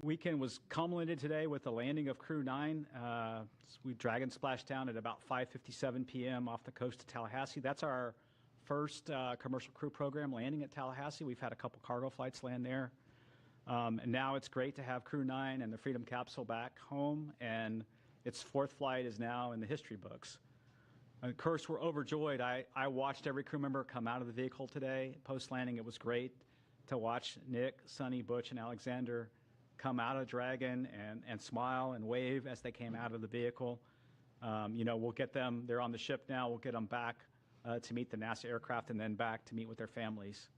Weekend was culminated today with the landing of Crew 9. We Dragon splashed down at about 5:57 p.m. off the coast of Tallahassee. That's our first commercial crew program landing at Tallahassee. We've had a couple cargo flights land there. And now it's great to have Crew 9 and the Freedom Capsule back home, and its fourth flight is now in the history books. Of course, we're overjoyed. I watched every crew member come out of the vehicle today. Post-landing, it was great to watch Nick, Suni, Butch, and Alexander come out of Dragon and smile and wave as they came out of the vehicle. We'll get them, they're on the ship now, we'll get them back to meet the NASA aircraft and then back to meet with their families.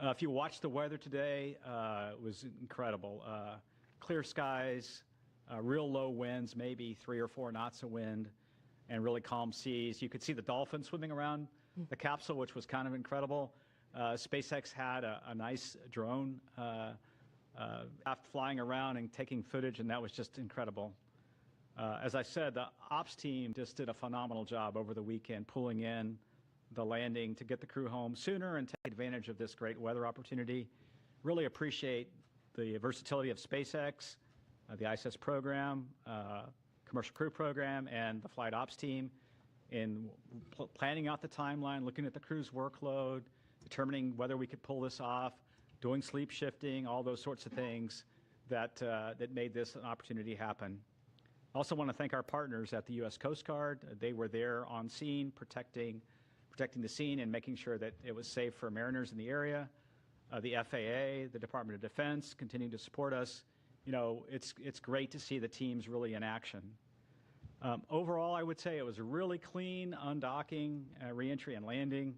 If you watched the weather today, it was incredible. Clear skies, real low winds, maybe 3 or 4 knots of wind, and really calm seas. You could see the dolphins swimming around the capsule, which was kind of incredible. SpaceX had a nice drone flying around and taking footage, and that was just incredible. As I said, the ops team just did a phenomenal job over the weekend, pulling in the landing to get the crew home sooner and take advantage of this great weather opportunity. Really appreciate the versatility of SpaceX, the ISS program, commercial crew program, and the flight ops team in planning out the timeline, looking at the crew's workload, determining whether we could pull this off, doing sleep shifting, all those sorts of things that made this an opportunity happen. I also want to thank our partners at the U.S. Coast Guard. They were there on scene, protecting the scene and making sure that it was safe for mariners in the area. The FAA, the Department of Defense, continuing to support us. It's great to see the teams really in action. Overall, I would say it was a really clean undocking, reentry, and landing.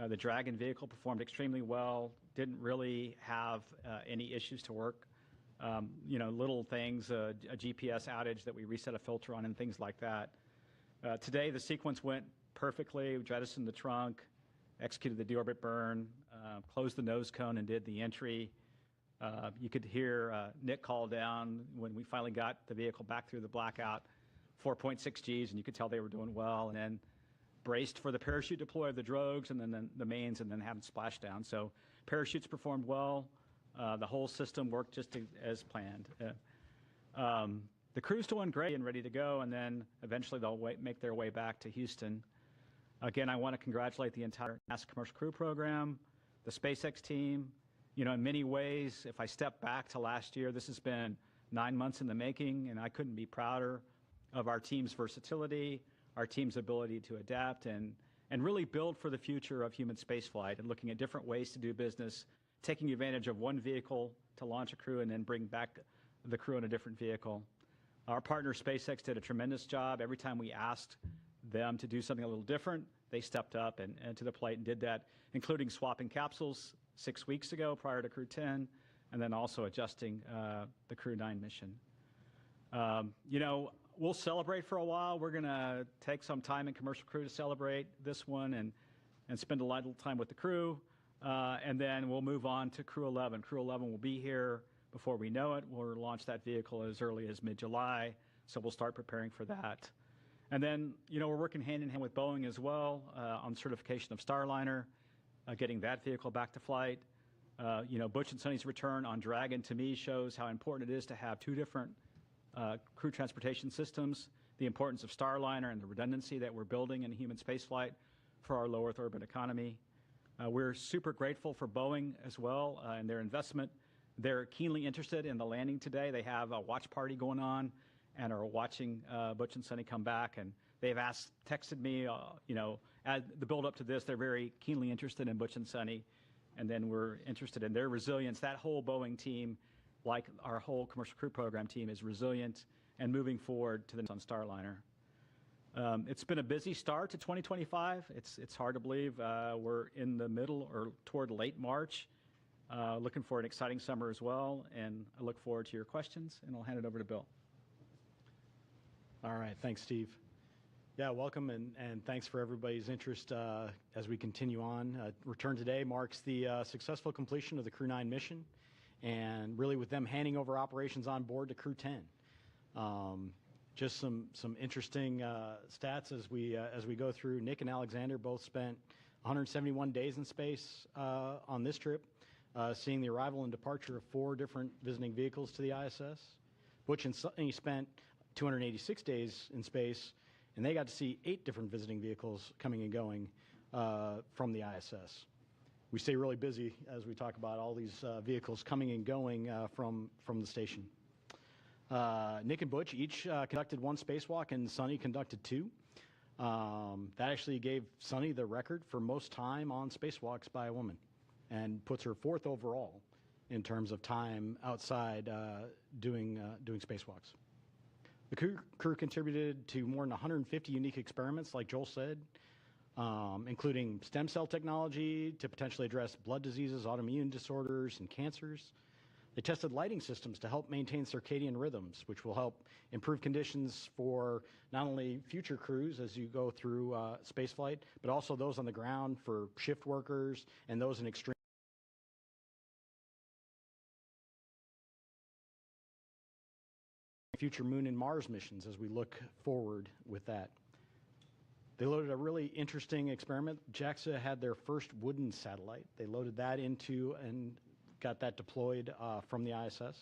The Dragon vehicle performed extremely well, didn't really have any issues to work. Little things, a GPS outage that we reset a filter on and things like that. Today, the sequence went perfectly. We jettisoned the trunk, executed the deorbit burn, closed the nose cone, and did the entry. You could hear Nick call down when we finally got the vehicle back through the blackout, 4.6 Gs, and you could tell they were doing well. And then braced for the parachute deploy of the drogues and then the mains, and then having splashdown. So parachutes performed well. The whole system worked just as planned. The crew's doing great and ready to go, and then eventually they'll make their way back to Houston. Again, I want to congratulate the entire NASA commercial crew program, the SpaceX team. In many ways, if I step back to last year, this has been 9 months in the making, and I couldn't be prouder of our team's versatility, our team's ability to adapt and really build for the future of human spaceflight and looking at different ways to do business, taking advantage of one vehicle to launch a crew and then bring back the crew in a different vehicle. Our partner SpaceX did a tremendous job. Every time we asked them to do something a little different, they stepped up and to the plate and did that, including swapping capsules 6 weeks ago prior to Crew 10, and then also adjusting the Crew 9 mission. We'll celebrate for a while. We're going to take some time in commercial crew to celebrate this one and spend a lot of time with the crew. And then we'll move on to Crew 11. Crew 11 will be here before we know it. We'll launch that vehicle as early as mid-July, so we'll start preparing for that. And then, we're working hand in hand with Boeing as well on certification of Starliner, getting that vehicle back to flight. Butch and Suni's return on Dragon, to me, shows how important it is to have 2 different crew transportation systems, the importance of Starliner and the redundancy that we're building in human spaceflight for our low Earth orbit economy. We're super grateful for Boeing as well and their investment. They're keenly interested in the landing today. They have a watch party going on and are watching Butch and Suni come back. And they've texted me, at the build up to this, they're very keenly interested in Butch and Suni. And then we're interested in their resilience. That whole Boeing team, like our whole commercial crew program team, is resilient and moving forward to the on Starliner. It's been a busy start to 2025. It's hard to believe we're in the middle or toward late March. Looking for an exciting summer as well, and I look forward to your questions, and I'll hand it over to Bill. All right, thanks, Steve. Yeah, welcome, and thanks for everybody's interest as we continue on. Return today marks the successful completion of the Crew 9 mission, and really with them handing over operations on board to Crew 10. Just some interesting stats as we go through. Nick and Alexander both spent 171 days in space on this trip. seeing the arrival and departure of 4 different visiting vehicles to the ISS. Butch and Suni spent 286 days in space, and they got to see 8 different visiting vehicles coming and going from the ISS. We stay really busy as we talk about all these vehicles coming and going from the station. Nick and Butch each conducted 1 spacewalk, and Suni conducted 2. That actually gave Suni the record for most time on spacewalks by a woman, and puts her 4th overall in terms of time outside doing spacewalks. The crew contributed to more than 150 unique experiments, like Joel said, including stem cell technology to potentially address blood diseases, autoimmune disorders, and cancers. They tested lighting systems to help maintain circadian rhythms, which will help improve conditions for not only future crews as you go through spaceflight, but also those on the ground for shift workers and those in extreme future Moon and Mars missions as we look forward with that. They loaded a really interesting experiment. JAXA had their first wooden satellite. They loaded that into and got that deployed from the ISS.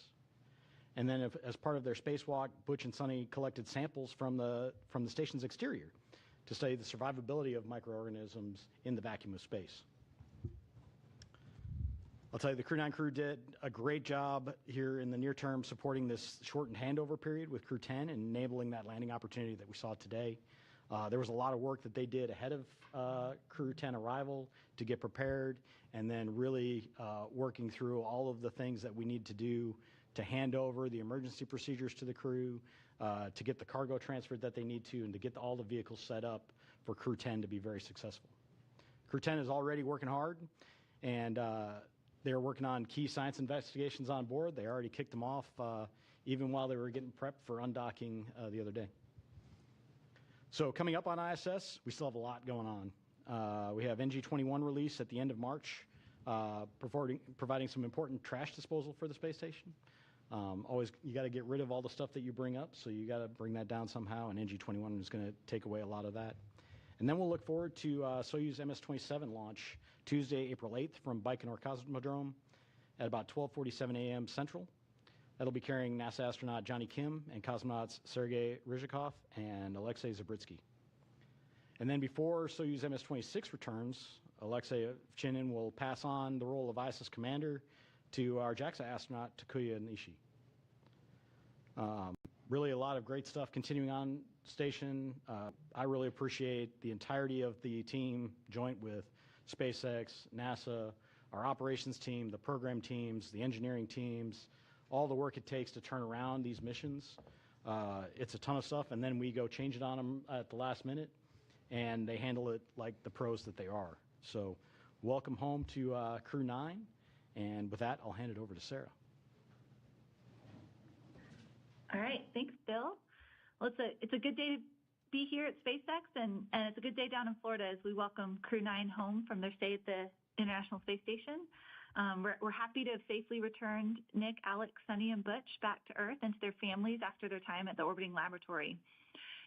And then as part of their spacewalk, Butch and Suni collected samples from the station's exterior to study the survivability of microorganisms in the vacuum of space. I'll tell you, the Crew 9 crew did a great job here in the near term supporting this shortened handover period with Crew 10 and enabling that landing opportunity that we saw today. There was a lot of work that they did ahead of Crew 10 arrival to get prepared, and then really working through all of the things that we need to do to hand over the emergency procedures to the crew, to get the cargo transferred that they need to, and to get all the vehicles set up for Crew 10 to be very successful. Crew 10 is already working hard, and they're working on key science investigations on board. They already kicked them off even while they were getting prepped for undocking the other day. So coming up on ISS, we still have a lot going on. We have NG-21 release at the end of March, providing some important trash disposal for the space station. Always, you got to get rid of all the stuff that you bring up, so you got to bring that down somehow, and NG-21 is going to take away a lot of that. And then we'll look forward to Soyuz MS-27 launch Tuesday, April 8th from Baikonur Cosmodrome at about 12:47 a.m. Central. That'll be carrying NASA astronaut Johnny Kim and cosmonauts Sergei Ryzhikov and Alexei Zabritsky. And then before Soyuz MS-26 returns, Alexei Ovchinin will pass on the role of ISS commander to our JAXA astronaut Takuya Nishi. Really a lot of great stuff continuing on station. I really appreciate the entirety of the team, joint with SpaceX, NASA, our operations team, the program teams, the engineering teams, all the work it takes to turn around these missions. It's a ton of stuff, and then we go change it on them at the last minute, and they handle it like the pros that they are. So welcome home to Crew 9, and with that, I'll hand it over to Sarah. All right, thanks, Bill. Well, it's a good day to be here at SpaceX, and it's a good day down in Florida as we welcome Crew 9 home from their stay at the International Space Station. We're happy to have safely returned Nick, Alex, Suni, and Butch back to Earth and to their families after their time at the orbiting laboratory.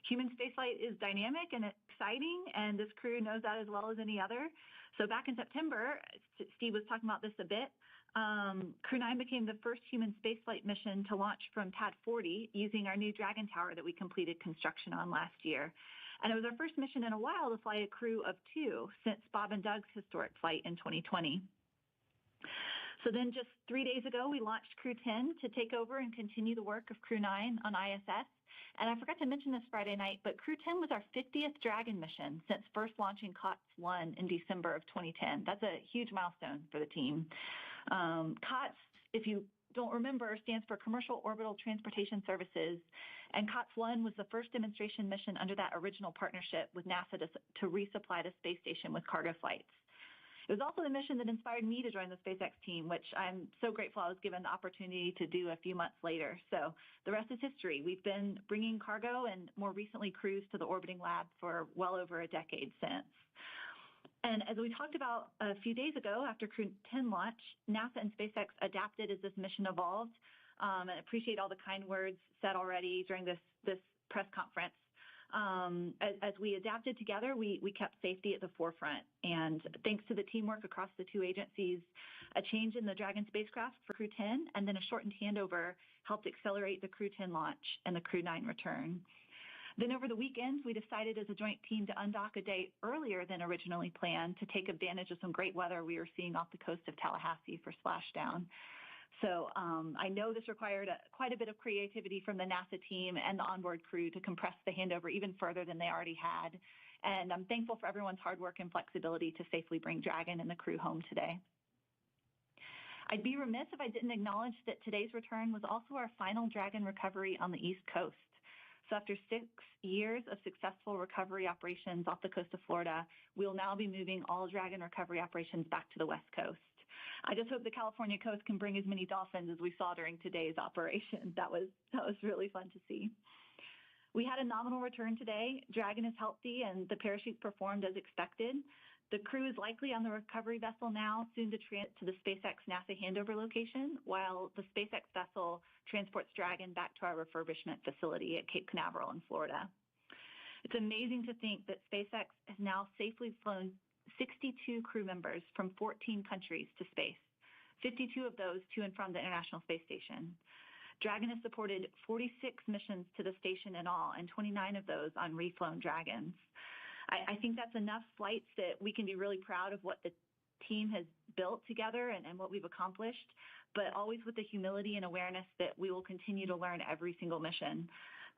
Human spaceflight is dynamic and exciting, and this crew knows that as well as any other. So back in September, Steve was talking about this a bit, Crew 9 became the first human spaceflight mission to launch from TAD 40 using our new Dragon Tower that we completed construction on last year. And it was our first mission in a while to fly a crew of 2 since Bob and Doug's historic flight in 2020. So then just 3 days ago, we launched Crew 10 to take over and continue the work of Crew 9 on ISS. And I forgot to mention this Friday night, but Crew 10 was our 50th Dragon mission since first launching COTS 1 in December of 2010. That's a huge milestone for the team. COTS, if you don't remember, stands for Commercial Orbital Transportation Services, and COTS 1 was the first demonstration mission under that original partnership with NASA to resupply the space station with cargo flights. It was also the mission that inspired me to join the SpaceX team, which I'm so grateful I was given the opportunity to do a few months later. So the rest is history. We've been bringing cargo and more recently crews to the orbiting lab for well over a decade since. And as we talked about a few days ago after Crew 10 launch, NASA and SpaceX adapted as this mission evolved, and appreciate all the kind words said already during this press conference. As we adapted together, we kept safety at the forefront. And thanks to the teamwork across the two agencies, a change in the Dragon spacecraft for Crew 10 and then a shortened handover helped accelerate the Crew 10 launch and the Crew 9 return. Then over the weekend, we decided as a joint team to undock a day earlier than originally planned to take advantage of some great weather we were seeing off the coast of Tallahassee for splashdown. So I know this required quite a bit of creativity from the NASA team and the onboard crew to compress the handover even further than they already had. And I'm thankful for everyone's hard work and flexibility to safely bring Dragon and the crew home today. I'd be remiss if I didn't acknowledge that today's return was also our final Dragon recovery on the East Coast. So after 6 years of successful recovery operations off the coast of Florida, we'll now be moving all Dragon recovery operations back to the West Coast. I just hope the California coast can bring as many dolphins as we saw during today's operation. That was really fun to see. We had a nominal return today. Dragon is healthy and the parachute performed as expected. The crew is likely on the recovery vessel now, soon to transit to the SpaceX NASA handover location, while the SpaceX vessel transports Dragon back to our refurbishment facility at Cape Canaveral in Florida. It's amazing to think that SpaceX has now safely flown 62 crew members from 14 countries to space, 52 of those to and from the International Space Station. Dragon has supported 46 missions to the station in all, and 29 of those on reflown Dragons. I think that's enough flights that we can be really proud of what the team has built together and what we've accomplished, but always with the humility and awareness that we will continue to learn every single mission.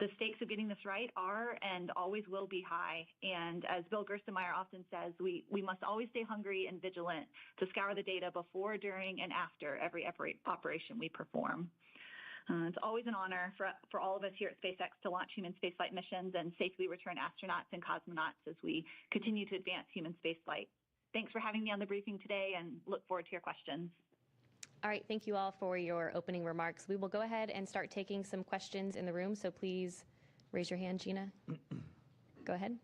The stakes of getting this right are and always will be high. And as Bill Gerstenmaier often says, we must always stay hungry and vigilant to scour the data before, during, and after every operation we perform. It's always an honor for all of us here at SpaceX to launch human spaceflight missions and safely return astronauts and cosmonauts as we continue to advance human spaceflight. Thanks for having me on the briefing today and look forward to your questions. All right, thank you all for your opening remarks. We will go ahead and start taking some questions in the room, so please raise your hand, Gina. Go ahead.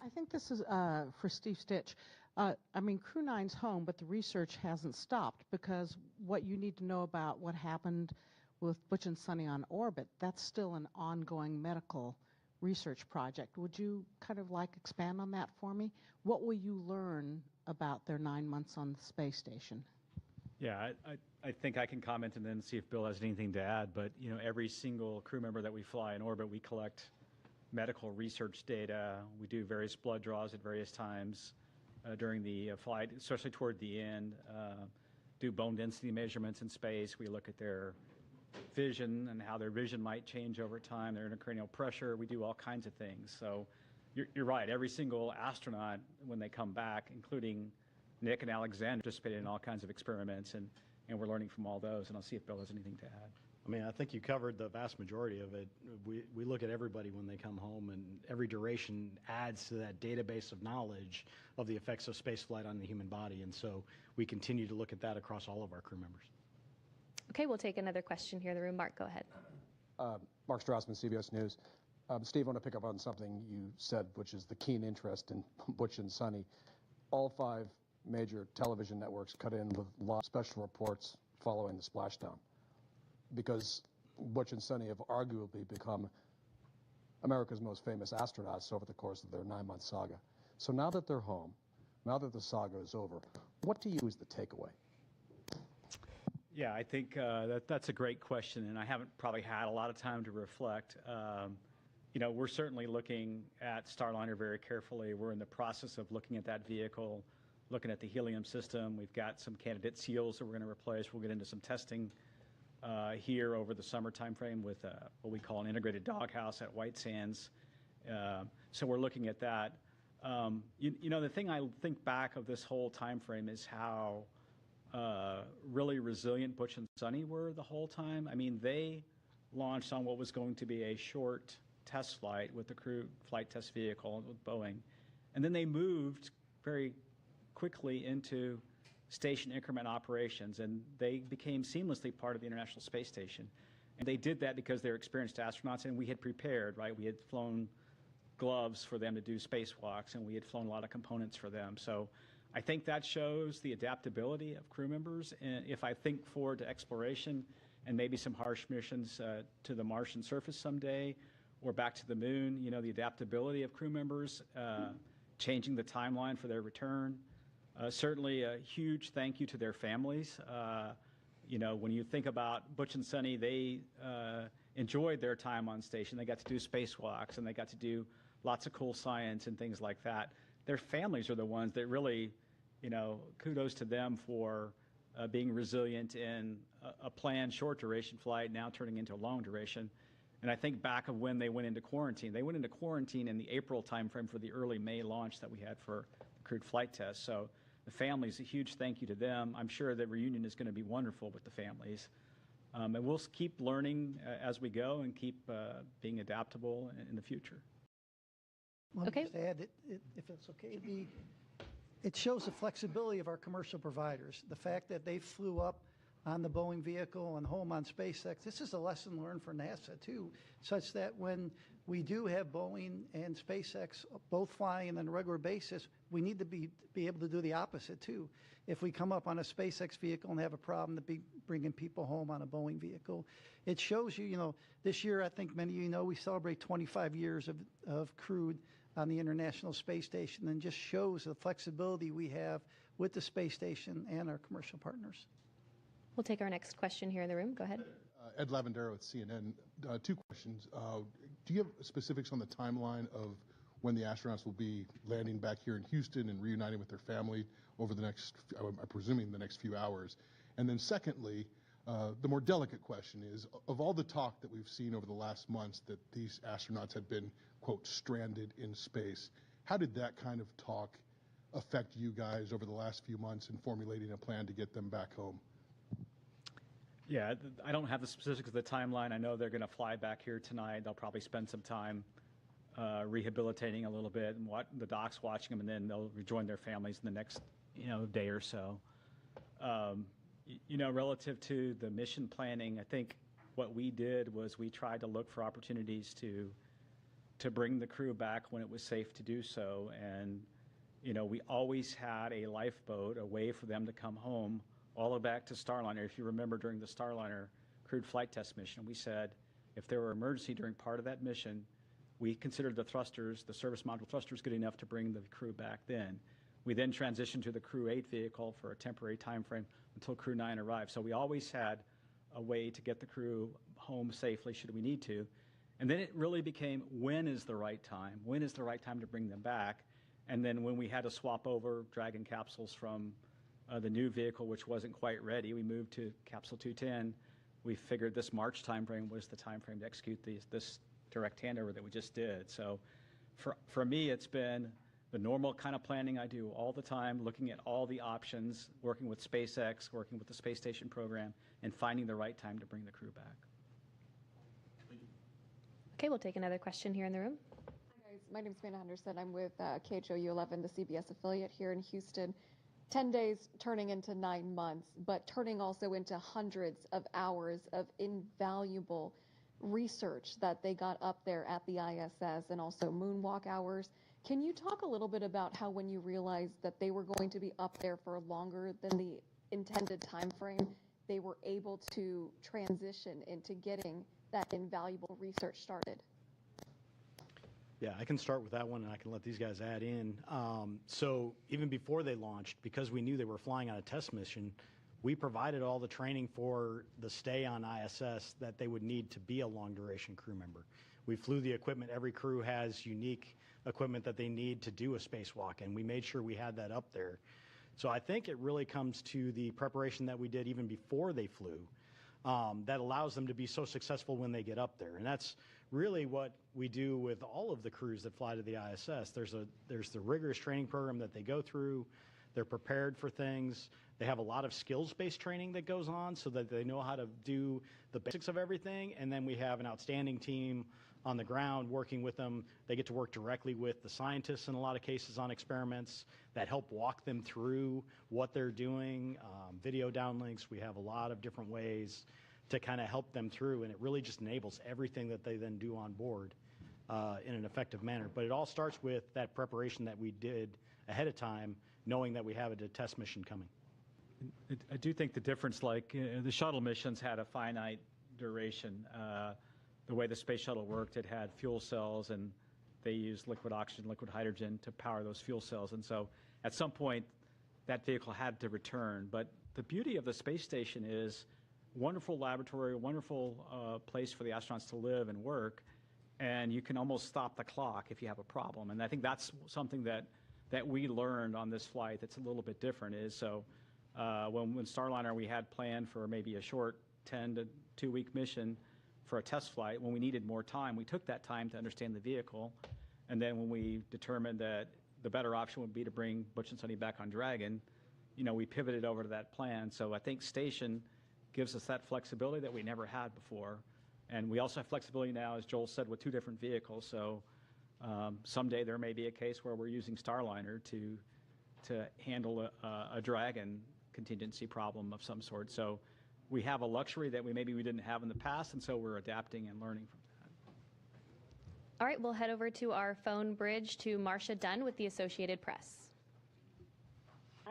I think this is for Steve Stitch. I mean, Crew 9's home, but the research hasn't stopped because what you need to know about what happened with Butch and Suni on orbit, that's still an ongoing medical research project. Would you kind of expand on that for me? What will you learn about their 9 months on the space station? Yeah, I think I can comment and then see if Bill has anything to add. But, you know, every single crew member that we fly in orbit, we collect medical research data. We do various blood draws at various times during the flight, especially toward the end. Do bone density measurements in space. We look at their vision and how their vision might change over time, their intracranial pressure. We do all kinds of things. So you're right. Every single astronaut, when they come back, including Nick and Alexander, participated in all kinds of experiments, and we're learning from all those. And I'll see if Bill has anything to add. I mean, I think you covered the vast majority of it. We look at everybody when they come home, and every duration adds to that database of knowledge of the effects of spaceflight on the human body. And so we continue to look at that across all of our crew members. Okay, we'll take another question here in the room. Mark, go ahead. Mark Strassman, CBS News. Steve, I want to pick up on something you said, which is the keen interest in Butch and Suni. All 5 major television networks cut in with live special reports following the splashdown, because Butch and Suni have arguably become America's most famous astronauts over the course of their 9-month saga. So now that they're home, now that the saga is over, what do you is the takeaway? Yeah, I think that's a great question, and I haven't probably had a lot of time to reflect. You know, we're certainly looking at Starliner very carefully. We're in the process of looking at that vehicle, looking at the helium system. We've got some candidate seals that we're going to replace. We'll get into some testing here over the summer timeframe with what we call an integrated doghouse at White Sands. So we're looking at that. You know, the thing I think back of this whole timeframe is how really resilient Butch and Suni were the whole time. I mean, they launched on what was going to be a short test flight with the crew flight test vehicle with Boeing. And then they moved very quickly into station increment operations, and they became seamlessly part of the International Space Station. And they did that because they're experienced astronauts, and we had prepared, right? We had flown gloves for them to do spacewalks, and we had flown a lot of components for them. So I think that shows the adaptability of crew members. And if I think forward to exploration and maybe some harsh missions to the Martian surface someday, or back to the moon, you know, the adaptability of crew members, changing the timeline for their return. Certainly a huge thank you to their families. You know, when you think about Butch and Suni, they enjoyed their time on station. They got to do spacewalks, and they got to do lots of cool science and things like that. Their families are the ones that really, you know, kudos to them for being resilient in a planned short duration flight now turning into a long duration. And I think back of when they went into quarantine. They went into quarantine in the April timeframe for the early May launch that we had for the crewed flight test. So the families, a huge thank you to them. I'm sure the reunion is going to be wonderful with the families. And we'll keep learning as we go and keep being adaptable in the future. Let Okay. me just add, if it's okay, it shows the flexibility of our commercial providers. The fact that they flew up on the Boeing vehicle and home on SpaceX, this is a lesson learned for NASA too, such that when we do have Boeing and SpaceX both flying on a regular basis, we need to be able to do the opposite too. If we come up on a SpaceX vehicle and have a problem to be bringing people home on a Boeing vehicle, it shows you, you know, this year, I think many of you know, we celebrate 25 years of crewed on the International Space Station, and just shows the flexibility we have with the space station and our commercial partners. We'll take our next question here in the room. Go ahead. Ed Lavendero with CNN. Two questions. Do you have specifics on the timeline of when the astronauts will be landing back here in Houston and reuniting with their family over the next, I'm presuming the next few hours? And then secondly, the more delicate question is, of all the talk that we've seen over the last months that these astronauts had been, quote, stranded in space, how did that kind of talk affect you guys over the last few months in formulating a plan to get them back home? Yeah, I don't have the specifics of the timeline. I know they're going to fly back here tonight. They'll probably spend some time rehabilitating a little bit, and the docs watching them, and then they'll rejoin their families in the next, you know, day or so. You know, relative to the mission planning, I think what we did was we tried to look for opportunities to bring the crew back when it was safe to do so. And, you know, we always had a lifeboat, a way for them to come home, all the way back to Starliner. If you remember during the Starliner crewed flight test mission, we said if there were emergency during part of that mission, we considered the thrusters, the service module thrusters, good enough to bring the crew back then. We then transitioned to the Crew 8 vehicle for a temporary time frame until Crew 9 arrived. So we always had a way to get the crew home safely should we need to. And then it really became, when is the right time? When is the right time to bring them back? And then when we had to swap over Dragon capsules from the new vehicle, which wasn't quite ready, we moved to Capsule 210. We figured this March timeframe was the timeframe to execute this direct handover that we just did. So for me, it's been the normal kind of planning I do all the time, looking at all the options, working with SpaceX, working with the space station program, and finding the right time to bring the crew back. Okay, we'll take another question here in the room. Hi guys, my name is Amanda Henderson. I'm with KHOU 11, the CBS affiliate here in Houston. 10 days turning into 9 months, but turning also into hundreds of hours of invaluable research that they got up there at the ISS, and also moonwalk hours. Can you talk a little bit about how, when you realized that they were going to be up there for longer than the intended time frame, they were able to transition into getting that invaluable research started? Yeah, I can start with that one, and I can let these guys add in. So even before they launched, because we knew they were flying on a test mission, we provided all the training for the stay on ISS that they would need to be a long-duration crew member. We flew the equipment. Every crew has unique equipment that they need to do a spacewalk, and we made sure we had that up there. So I think it really comes to the preparation that we did even before they flew that allows them to be so successful when they get up there. And that's really what we do with all of the crews that fly to the ISS. There's the rigorous training program that they go through. They're prepared for things. They have a lot of skills-based training that goes on so that they know how to do the basics of everything. And then we have an outstanding team on the ground working with them. They get to work directly with the scientists in a lot of cases on experiments that help walk them through what they're doing, video downlinks. We have a lot of different ways to kind of help them through, and it really just enables everything that they then do on board in an effective manner. But it all starts with that preparation that we did ahead of time, knowing that we have a test mission coming. I do think the difference, like the shuttle missions had a finite duration. the way the space shuttle worked, it had fuel cells, and they used liquid oxygen, liquid hydrogen to power those fuel cells. And so at some point, that vehicle had to return. But the beauty of the space station is wonderful laboratory, wonderful place for the astronauts to live and work, and you can almost stop the clock if you have a problem. And I think that's something that we learned on this flight that's a little bit different is, so when Starliner we had planned for maybe a short 10 to 2 week mission for a test flight, when we needed more time, we took that time to understand the vehicle. And then when we determined that the better option would be to bring Butch and Suni back on Dragon, we pivoted over to that plan. So I think Station gives us that flexibility that we never had before. And we also have flexibility now, as Joel said, with 2 different vehicles. So someday there may be a case where we're using Starliner to handle a Dragon contingency problem of some sort. So we have a luxury that we didn't have in the past, and so we're adapting and learning from that. All right, we'll head over to our phone bridge to Marcia Dunn with the Associated Press.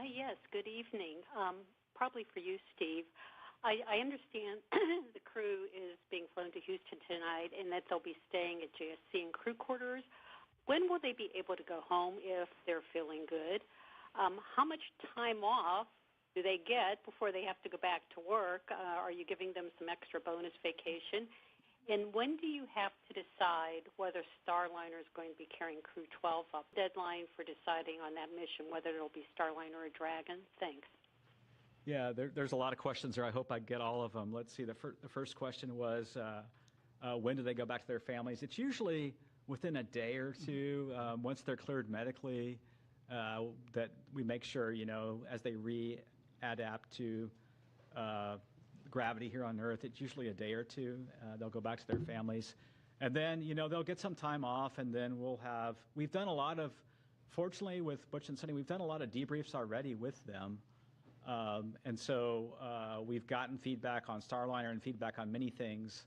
Yes, good evening. Probably for you, Steve. I understand the crew is being flown to Houston tonight and that they'll be staying at JSC in crew quarters. When will they be able to go home if they're feeling good? How much time off do they get before they have to go back to work? Are you giving them some extra bonus vacation? And when do you have to decide whether Starliner is going to be carrying Crew 12 up? Deadline for deciding on that mission, whether it'll be Starliner or Dragon? Thanks. Yeah, there's a lot of questions there. I hope I get all of them. Let's see. The first question was, when do they go back to their families? It's usually within a day or two, once they're cleared medically, that we make sure, as they readapt to gravity here on Earth, it's usually a day or two. They'll go back to their families. And then, they'll get some time off, and then we've done a lot of, fortunately with Butch and Suni, we've done a lot of debriefs already with them. And so we've gotten feedback on Starliner and feedback on many things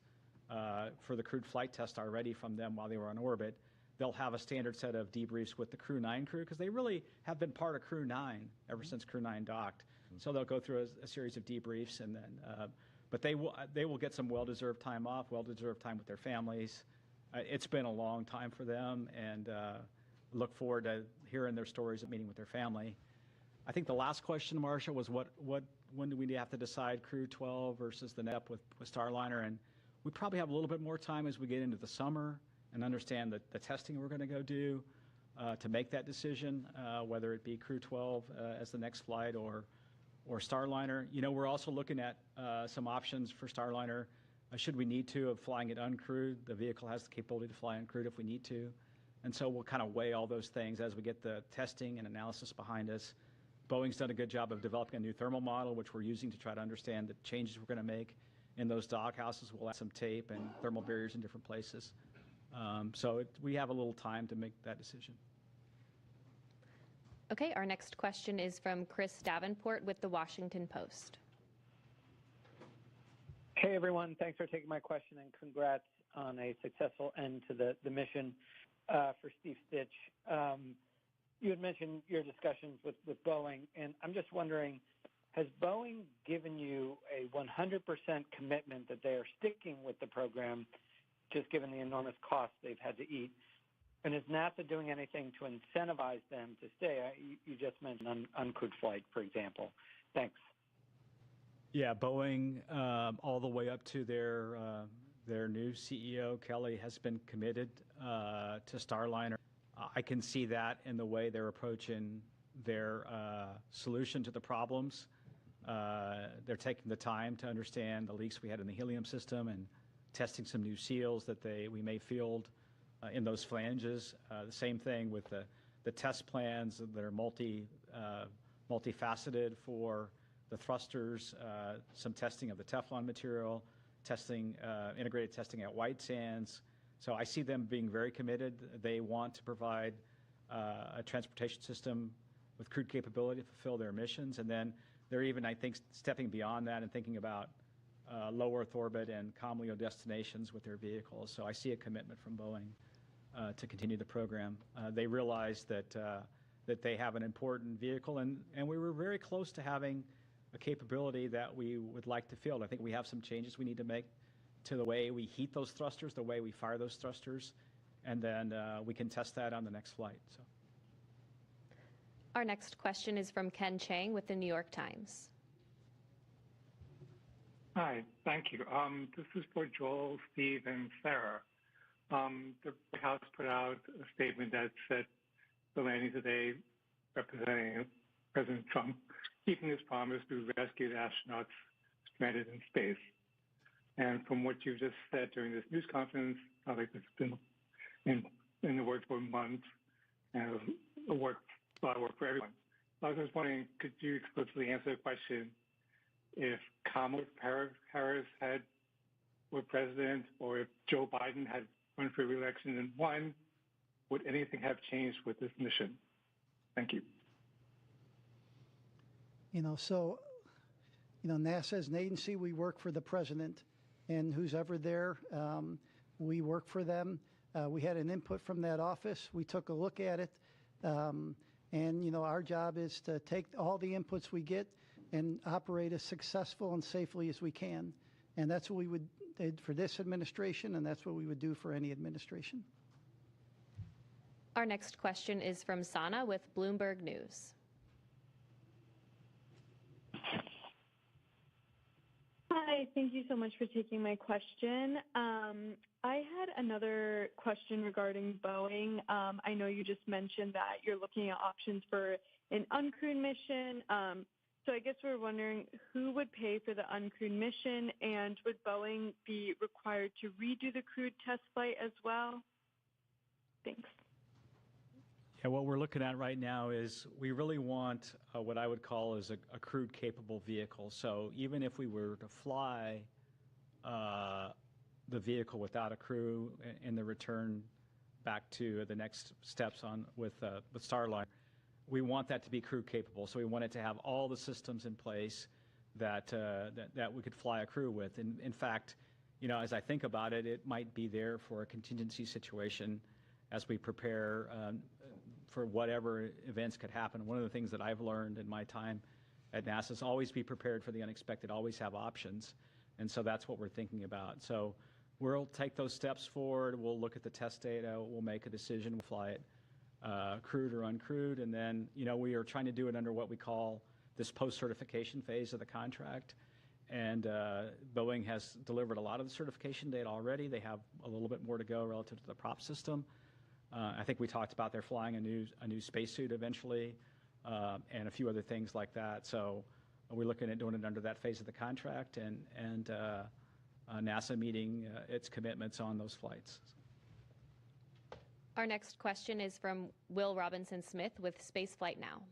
for the crewed flight test already from them while they were on orbit. They'll have a standard set of debriefs with the Crew 9 crew because they really have been part of Crew 9 ever since Crew 9 docked. So they'll go through a series of debriefs, and then, but they will get some well-deserved time off, well-deserved time with their families. It's been a long time for them, and look forward to hearing their stories of meeting with their family. I think the last question, Marcia, was when do we have to decide Crew 12 versus the NEP with Starliner? And we probably have a little bit more time as we get into the summer and understand the testing we're going to go do to make that decision, whether it be Crew 12 as the next flight or Starliner. We're also looking at some options for Starliner. Should we need to, of flying it uncrewed? The vehicle has the capability to fly uncrewed if we need to. And so we'll kind of weigh all those things as we get the testing and analysis behind us. Boeing's done a good job of developing a new thermal model, which we're using to try to understand the changes we're going to make in those dock houses. We'll add some tape and thermal barriers in different places. So we have a little time to make that decision. Okay, our next question is from Chris Davenport with The Washington Post. Hey, everyone. Thanks for taking my question, and congrats on a successful end to the mission for Steve Stitch. You had mentioned your discussions with Boeing, and I'm just wondering, has Boeing given you a 100% commitment that they are sticking with the program, just given the enormous costs they've had to eat? And is NASA doing anything to incentivize them to stay? You just mentioned uncrewed flight, for example. Thanks. Yeah, Boeing, all the way up to their new CEO, Kelly, has been committed to Starliner. I can see that in the way they're approaching their solution to the problems. They're taking the time to understand the leaks we had in the helium system and testing some new seals that we may field in those flanges. The same thing with the test plans that are multifaceted for the thrusters, some testing of the Teflon material, integrated testing at White Sands. So I see them being very committed. They want to provide a transportation system with crewed capability to fulfill their missions. And then they're even, I think, stepping beyond that and thinking about low Earth orbit and COM LEO destinations with their vehicles. So I see a commitment from Boeing to continue the program. They realize that they have an important vehicle, and we were very close to having a capability that we would like to field. I think we have some changes we need to make to the way we heat those thrusters, the way we fire those thrusters, and then we can test that on the next flight. So. Our next question is from Ken Chang with the New York Times. Hi, thank you. This is for Joel, Steve, and Sarah. The White House put out a statement that said the landing today representing President Trump keeping his promise to rescue the astronauts stranded in space. And from what you just said during this news conference, I think it's been in the works for months and a lot of work for everyone. I was just wondering, could you explicitly answer the question if Kamala Harris were president, or if Joe Biden had run for re-election and won, would anything have changed with this mission? Thank you. NASA is an agency. We work for the president, and who's ever there, we work for them. We had an input from that office. We took a look at it, and our job is to take all the inputs we get and operate as successful and safely as we can. And that's what we would do for this administration, and that's what we would do for any administration. Our next question is from Sana with Bloomberg News. Hi, thank you so much for taking my question. I had another question regarding Boeing. I know you just mentioned that you're looking at options for an uncrewed mission. So I guess we're wondering who would pay for the uncrewed mission, and would Boeing be required to redo the crewed test flight as well? Thanks. Yeah, what we're looking at right now is we really want what I would call is a crewed capable vehicle. So even if we were to fly the vehicle without a crew in the return back to the next steps on with Starliner, we want that to be crew capable. So we want it to have all the systems in place that we could fly a crew with. And in fact, as I think about it, it might be there for a contingency situation as we prepare for whatever events could happen. One of the things that I've learned in my time at NASA is always be prepared for the unexpected, always have options. And so that's what we're thinking about. So we'll take those steps forward. We'll look at the test data. We'll make a decision. We'll fly it crewed or uncrewed. And then, we are trying to do it under what we call this post-certification phase of the contract. And Boeing has delivered a lot of the certification data already. They have a little bit more to go relative to the prop system. I think we talked about they're flying a new spacesuit eventually, and a few other things like that. So we're looking at doing it under that phase of the contract, and NASA meeting its commitments on those flights. Our next question is from Will Robinson-Smith with Spaceflight Now.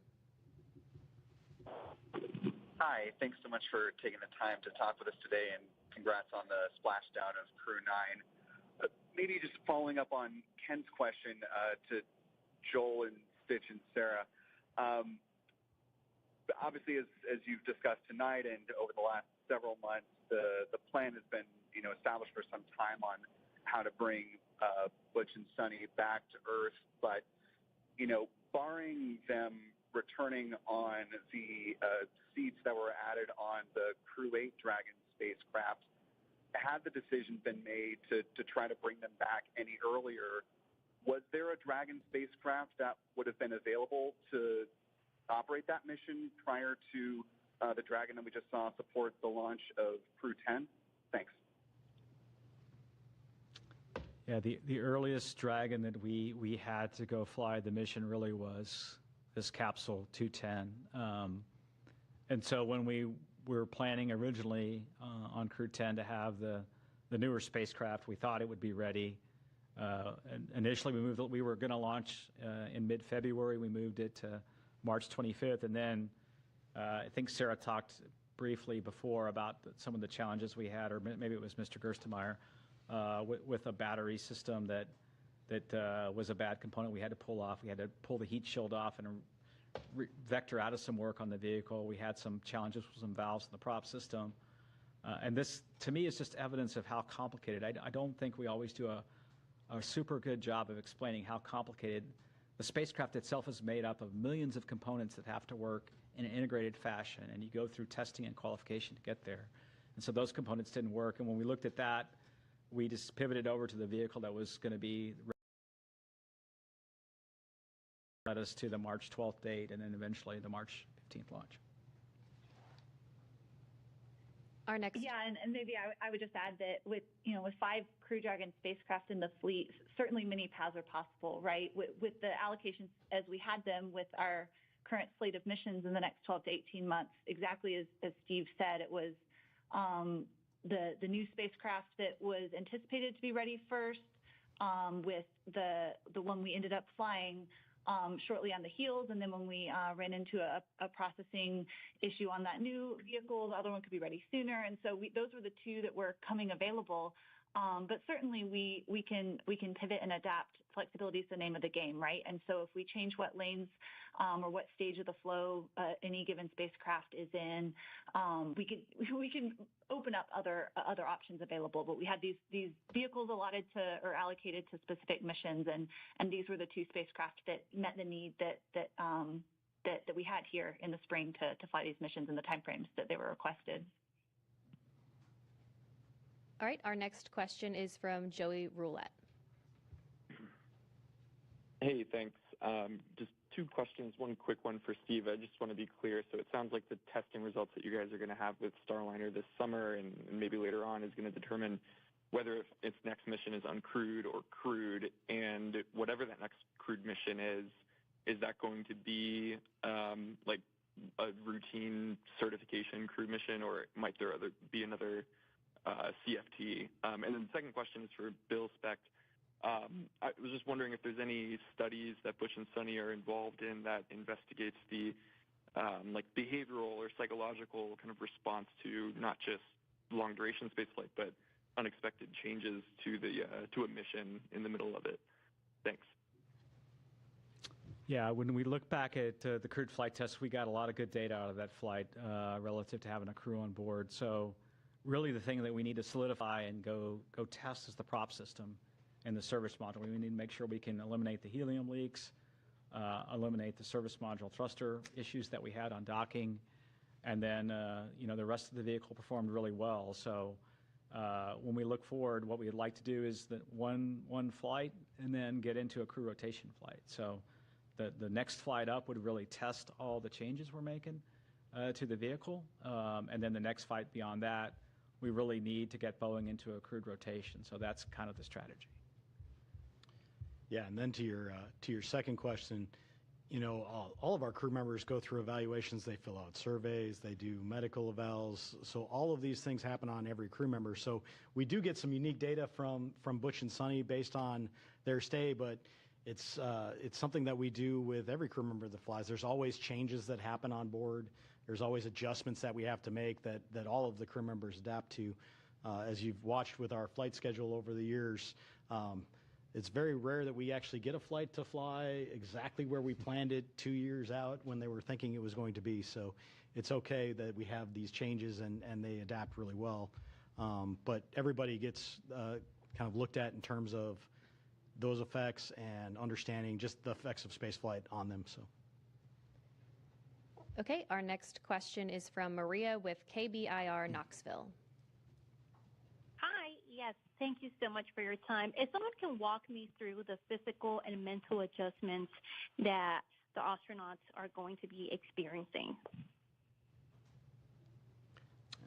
Hi, thanks so much for taking the time to talk with us today, and congrats on the splashdown of Crew 9. Maybe just following up on Ken's question to Joel and Stitch and Sarah. Obviously, as you've discussed tonight and over the last several months, the plan has been established for some time on how to bring Butch and Suni back to Earth. But barring them returning on the seats that were added on the Crew 8 Dragon spacecraft, had the decision been made to try to bring them back any earlier, was there a Dragon spacecraft that would have been available to operate that mission prior to the Dragon that we just saw support the launch of Crew 10? Thanks. Yeah, the earliest Dragon that we had to go fly the mission really was this capsule 210. And so when we were planning originally on Crew 10 to have the newer spacecraft, we thought it would be ready. And initially, we were going to launch in mid-February. We moved it to March 25th. And then I think Sarah talked briefly before about some of the challenges we had, or maybe it was Mr. Gerstenmaier, with a battery system that was a bad component we had to pull off. We had to pull the heat shield off and vector out of some work on the vehicle. We had some challenges with some valves in the prop system. And this, to me, is just evidence of how complicated. I don't think we always do a super good job of explaining how complicated the spacecraft itself is made up of millions of components that have to work in an integrated fashion, and you go through testing and qualification to get there. And so those components didn't work. And when we looked at that, we just pivoted over to the vehicle that was going to be led us to the March 12th date and then eventually the March 15th launch. Our next. Yeah, and maybe I would just add that with 5 Crew Dragon spacecraft in the fleet, certainly many paths are possible, right? With the allocations as we had them with our current slate of missions in the next 12 to 18 months, exactly as Steve said, it was the new spacecraft that was anticipated to be ready first, with the one we ended up flying shortly on the heels, and then when we ran into a processing issue on that new vehicle, the other one could be ready sooner, and so those were the 2 that were coming available. But certainly we can pivot and adapt. Flexibility is the name of the game, right? And so if we change what lanes or what stage of the flow any given spacecraft is in, we can open up other options available. But we had these vehicles allotted to or allocated to specific missions, and these were the 2 spacecraft that met the need that we had here in the spring to fly these missions in the timeframes that they were requested. All right, our next question is from Joey Roulette. Hey, thanks. Just 2 questions. One quick one for Steve. I just want to be clear. So it sounds like the testing results that you guys are going to have with Starliner this summer and maybe later on is going to determine whether its next mission is uncrewed or crewed. And whatever that next crewed mission is that going to be like a routine certification crewed mission, or might there be another CFT? And then the second question is for Bill Specht. I was just wondering if there's any studies that Butch and Suni are involved in that investigates the like behavioral or psychological kind of response to not just long duration spaceflight, but unexpected changes to a mission in the middle of it. Thanks. Yeah, when we look back at the crewed flight test, we got a lot of good data out of that flight relative to having a crew on board. So really the thing that we need to solidify and go test is the prop system and the service module. We need to make sure we can eliminate the helium leaks, eliminate the service module thruster issues that we had on docking, and then the rest of the vehicle performed really well. So when we look forward, what we'd like to do is that one flight and then get into a crew rotation flight. So the next flight up would really test all the changes we're making to the vehicle, and then the next flight beyond that, we really need to get Boeing into a crewed rotation. So that's kind of the strategy. Yeah, and then to your second question, all of our crew members go through evaluations. They fill out surveys. They do medical evals. So all of these things happen on every crew member. So we do get some unique data from Butch and Suni based on their stay, but it's something that we do with every crew member that flies. There's always changes that happen on board. There's always adjustments that we have to make that all of the crew members adapt to. As you've watched with our flight schedule over the years, it's very rare that we actually get a flight to fly exactly where we planned it 2 years out when they were thinking it was going to be. So it's okay that we have these changes and they adapt really well. But everybody gets kind of looked at in terms of those effects and understanding just the effects of spaceflight on them. So. Okay, our next question is from Maria with KBIR Knoxville. Hi, yes, thank you so much for your time. If someone can walk me through the physical and mental adjustments that the astronauts are going to be experiencing.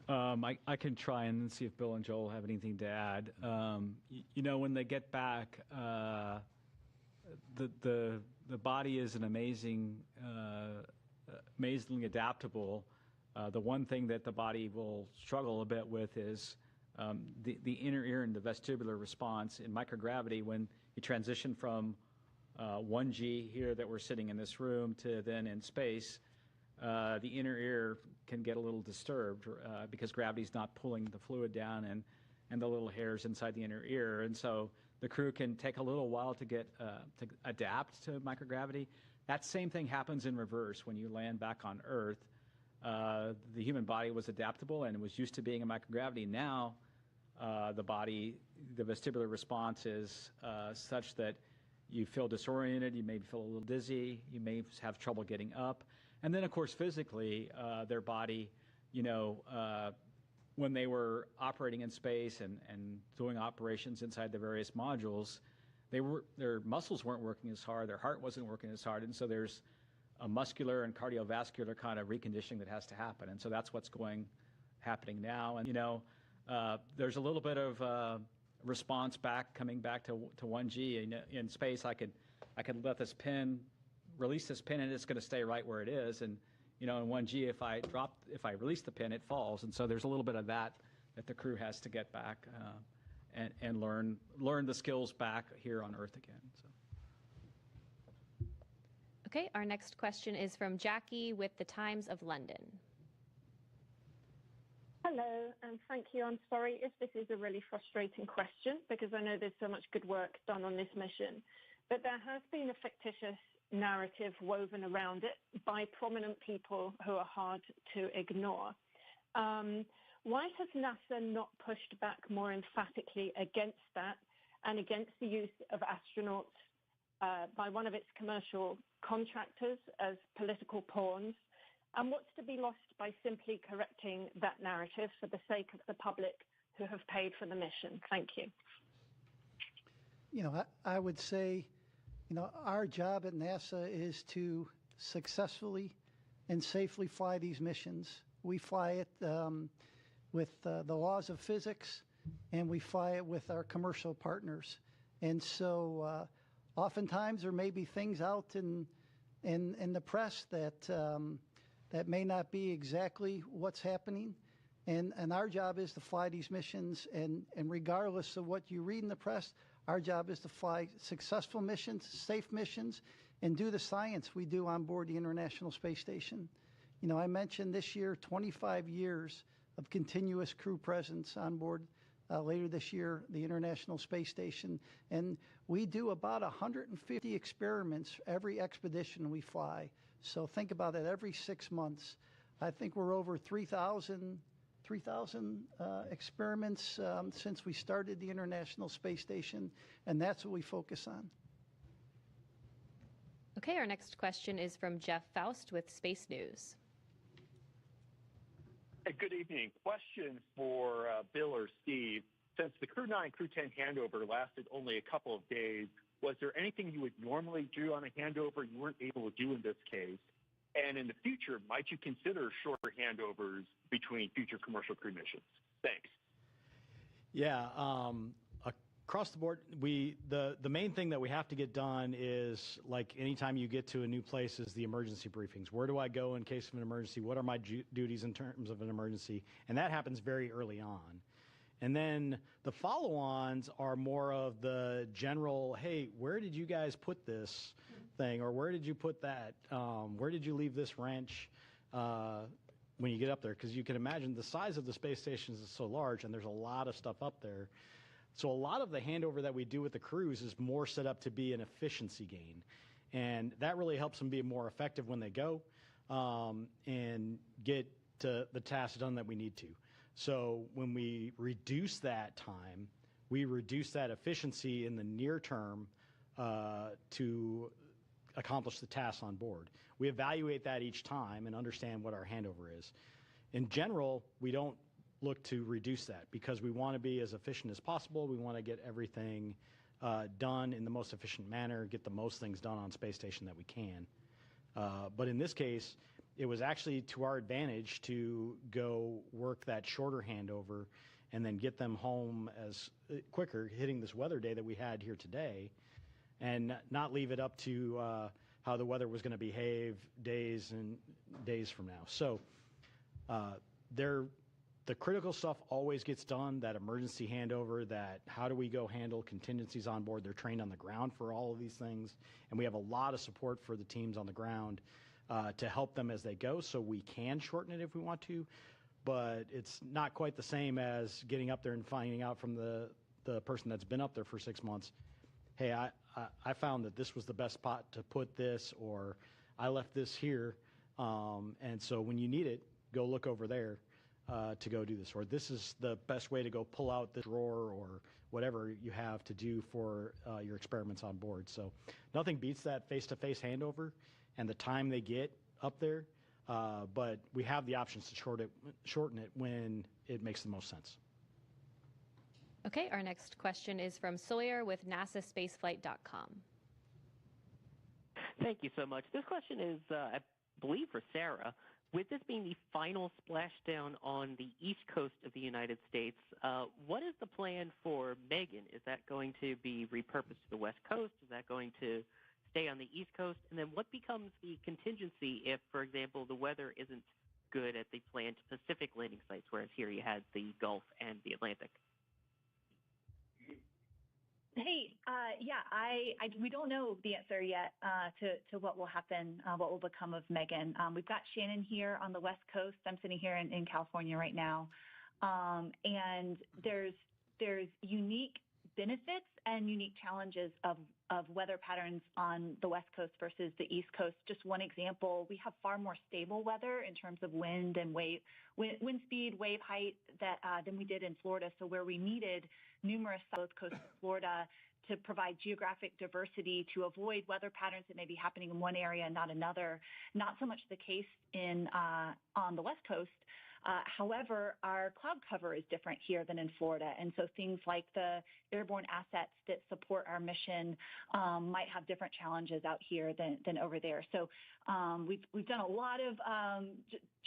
I can try and see if Bill and Joel have anything to add. When they get back, the body is an amazingly adaptable. The one thing that the body will struggle a bit with is the inner ear and the vestibular response in microgravity. When you transition from 1G here that we're sitting in this room to then in space, the inner ear can get a little disturbed because gravity's not pulling the fluid down and the little hairs inside the inner ear. And so the crew can take a little while to get to adapt to microgravity. That same thing happens in reverse when you land back on Earth. The human body was adaptable and was used to being in microgravity. Now the vestibular response is such that you feel disoriented, you may feel a little dizzy, you may have trouble getting up. And then, of course, physically, their body, when they were operating in space and doing operations inside the various modules, their muscles weren't working as hard, their heart wasn't working as hard, and so there's a muscular and cardiovascular kind of reconditioning that has to happen, and so that's what's happening now. And there's a little bit of response coming back to 1G. In space, I could let this pin, release this pin, and it's going to stay right where it is. And in 1G, if I release the pin, it falls. And so there's a little bit of that the crew has to get back and learn the skills back here on Earth again. So. Okay, our next question is from Jackie with the Times of London. Hello, and thank you. I'm sorry if this is a really frustrating question because I know there's so much good work done on this mission, but there has been a fictitious narrative woven around it by prominent people who are hard to ignore. Why has NASA not pushed back more emphatically against that and against the use of astronauts by one of its commercial contractors as political pawns? And what's to be lost by simply correcting that narrative for the sake of the public who have paid for the mission? Thank you. I would say, our job at NASA is to successfully and safely fly these missions. We fly it with the laws of physics, and we fly it with our commercial partners. And so oftentimes there may be things out in the press that may not be exactly what's happening. And our job is to fly these missions, and regardless of what you read in the press, our job is to fly successful missions, safe missions, and do the science we do on board the International Space Station. I mentioned this year 25 years of continuous crew presence on board later this year, the International Space Station. And we do about 150 experiments every expedition we fly. So think about it, every 6 months. I think we're over 3,000 experiments since we started the International Space Station, and that's what we focus on. Okay, our next question is from Jeff Faust with Space News. Hey, good evening. Question for Bill or Steve. Since the Crew 9, Crew 10 handover lasted only a couple of days, was there anything you would normally do on a handover you weren't able to do in this case? And in the future, might you consider shorter handovers between future commercial crew missions? Thanks. Yeah, across the board, the main thing that we have to get done is, like anytime you get to a new place, is the emergency briefings. Where do I go in case of an emergency? What are my duties in terms of an emergency? And that happens very early on. And then the follow-ons are more of the general, hey, where did you guys put this thing? Or where did you put that? Where did you leave this wrench when you get up there? Because you can imagine the size of the space stations is so large, and there's a lot of stuff up there. So a lot of the handover that we do with the crews is more set up to be an efficiency gain. And that really helps them be more effective when they go and get to the tasks done that we need to. So when we reduce that time, we reduce that efficiency in the near term to accomplish the tasks on board. We evaluate that each time and understand what our handover is. In general, we don't look to reduce that because we want to be as efficient as possible. We want to get everything done in the most efficient manner, get the most things done on space station that we can. But in this case, it was actually to our advantage to go work that shorter handover and then get them home as quicker, hitting this weather day that we had here today, and not leave it up to how the weather was going to behave days and days from now. So the critical stuff always gets done, that emergency handover, that how do we go handle contingencies on board. They're trained on the ground for all of these things, and we have a lot of support for the teams on the ground to help them as they go, so we can shorten it if we want to, but it's not quite the same as getting up there and finding out from the person that's been up there for 6 months, hey, I found that this was the best spot to put this, or I left this here, and so when you need it, go look over there to go do this, or this is the best way to go pull out the drawer, or whatever you have to do for your experiments on board. So nothing beats that face-to-face handover and the time they get up there, but we have the options to shorten it when it makes the most sense. Okay, our next question is from Sawyer with NASAspaceflight.com. Thank you so much. This question is, I believe, for Sarah. With this being the final splashdown on the east coast of the United States, what is the plan for Megan? Is that going to be repurposed to the west coast? Is that going to stay on the east coast? And then what becomes the contingency if, for example, the weather isn't good at the planned Pacific landing sites, whereas here you had the Gulf and the Atlantic? Hey, we don't know the answer yet to what will happen, what will become of Megan. We've got Shannon here on the West Coast. I'm sitting here in California right now, and there's unique benefits and unique challenges of weather patterns on the West Coast versus the East Coast. Just one example, we have far more stable weather in terms of wind and wind speed, wave height than we did in Florida. So where we needed numerous both coasts of Florida to provide geographic diversity to avoid weather patterns that may be happening in one area and not another, not so much the case on the West Coast. However, our cloud cover is different here than in Florida, and so things like the airborne assets that support our mission might have different challenges out here than over there. So we've done a lot of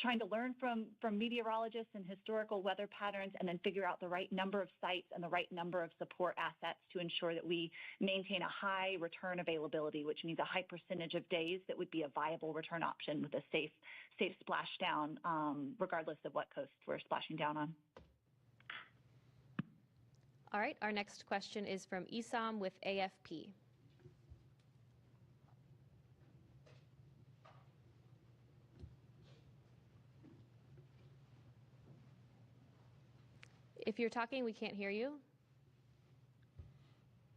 trying to learn from meteorologists and historical weather patterns, and then figure out the right number of sites and the right number of support assets to ensure that we maintain a high return availability, which means a high percentage of days that would be a viable return option with a safe splashdown, regardless of what coast we're splashing down on. All right, our next question is from Isam with AFP. If you're talking, we can't hear you.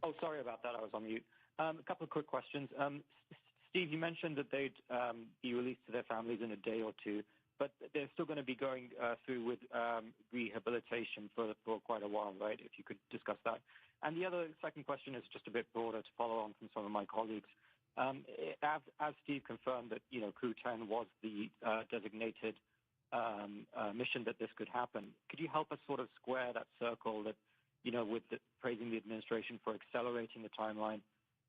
Oh, sorry about that. I was on mute. A couple of quick questions. Steve, you mentioned that they'd be released to their families in a day or two, but they're still going to be going through with rehabilitation for quite a while, right? If you could discuss that. And the other second question is just a bit broader to follow on from some of my colleagues. As Steve confirmed that, Crew 10 was the designated mission that this could happen, could you help us sort of square that circle that, with praising the administration for accelerating the timeline?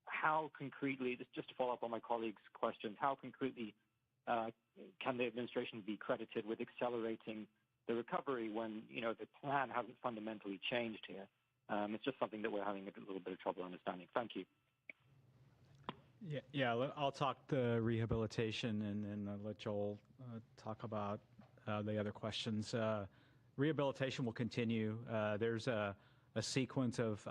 How concretely, just to follow up on my colleagues' questions, how concretely can the administration be credited with accelerating the recovery when, the plan hasn't fundamentally changed here? It's just something that we're having a little bit of trouble understanding. Thank you. Yeah, I'll talk the rehabilitation and then I'll let Joel talk about the other questions. Rehabilitation will continue. There's a sequence of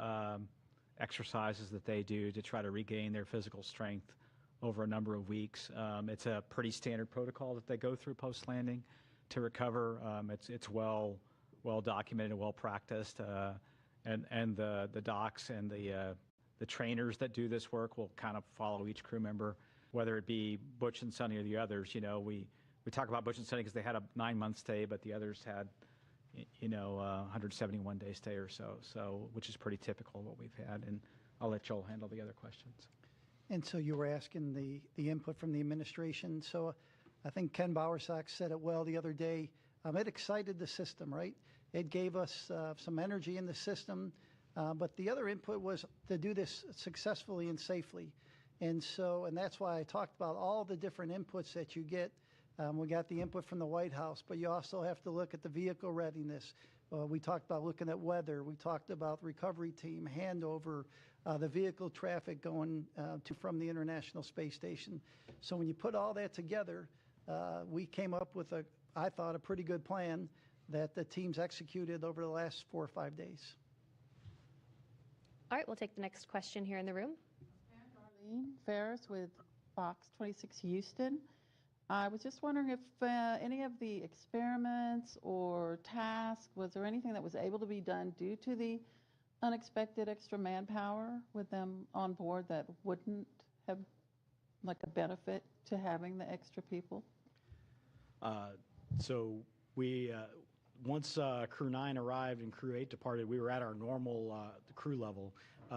exercises that they do to try to regain their physical strength over a number of weeks. It's a pretty standard protocol that they go through post-landing to recover. It's well documented and well practiced, and the docs and the trainers that do this work will kind of follow each crew member, whether it be Butch and Suni or the others. We talk about Butch and Suni because they had a 9-month stay, but the others had 171-day stay or so, which is pretty typical of what we've had. And I'll let Joel handle the other questions. And so you were asking the input from the administration. So I think Ken Bowersox said it well the other day. It excited the system, right? It gave us some energy in the system. But the other input was to do this successfully and safely. And that's why I talked about all the different inputs that you get. We got the input from the White House, but you also have to look at the vehicle readiness. We talked about looking at weather. We talked about recovery team, handover, the vehicle traffic going from the International Space Station. So when you put all that together, we came up with I thought, a pretty good plan that the teams executed over the last 4 or 5 days. All right, we'll take the next question here in the room. Darlene Ferris with Fox 26 Houston. I was just wondering if any of the experiments or tasks, was there anything that was able to be done due to the unexpected extra manpower with them on board that wouldn't have like a benefit to having the extra people? So we, once Crew 9 arrived and Crew 8 departed, we were at our normal crew level.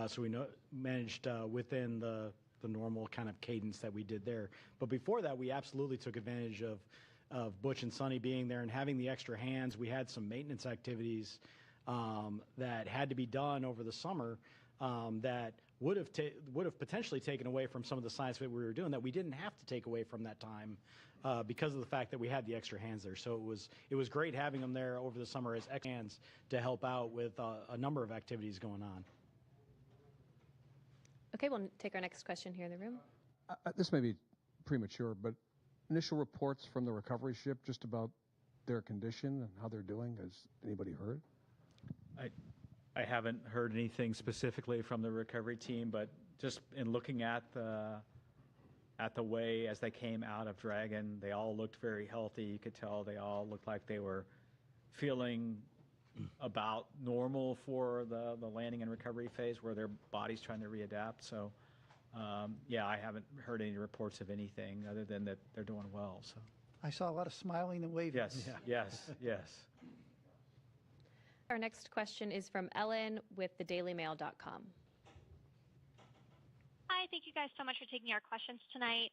So we managed within the normal kind of cadence that we did there. But before that, we absolutely took advantage of of Butch and Suni being there and having the extra hands. We had some maintenance activities that had to be done over the summer that would have potentially taken away from some of the science that we were doing that we didn't have to take away from that time because of the fact that we had the extra hands there. So it was great having them there over the summer as extra hands to help out with a number of activities going on. Okay, we'll take our next question here in the room. This may be premature, but initial reports from the recovery ship just about their condition and how they're doing. Has anybody heard? I haven't heard anything specifically from the recovery team, but just in looking at the way as they came out of Dragon, they all looked very healthy. You could tell they all looked like they were feeling about normal for the landing and recovery phase where their body's trying to readapt. So, yeah, I haven't heard any reports of anything other than that they're doing well. So I saw a lot of smiling and waving. yes, yes, yes. Our next question is from Ellen with thedailymail.com. Hi, thank you guys so much for taking our questions tonight.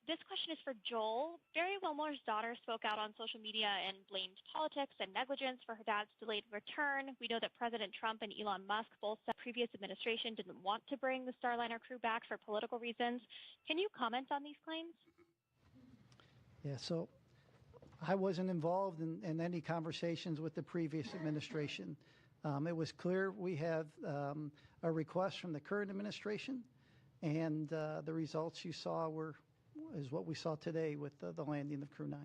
This question is for Joel. Barry Wilmore's daughter spoke out on social media and blamed politics and negligence for her dad's delayed return. We know that President Trump and Elon Musk both said the previous administration didn't want to bring the Starliner crew back for political reasons. Can you comment on these claims? Yeah, so I wasn't involved in any conversations with the previous administration. It was clear we have a request from the current administration, and the results you saw is what we saw today with the landing of Crew 9.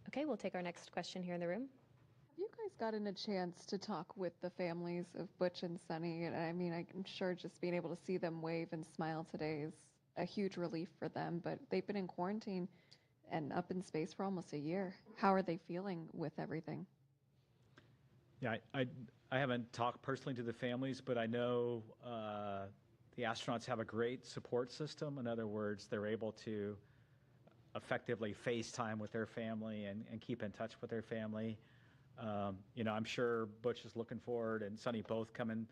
Okay, we'll take our next question here in the room. Have you guys gotten a chance to talk with the families of Butch and Suni? And I mean, I'm sure just being able to see them wave and smile today is a huge relief for them, but they've been in quarantine and up in space for almost a year. How are they feeling with everything? Yeah, I haven't talked personally to the families, but I know the astronauts have a great support system. In other words, they're able to effectively FaceTime with their family and keep in touch with their family. I'm sure Butch is looking forward, and Suni both coming.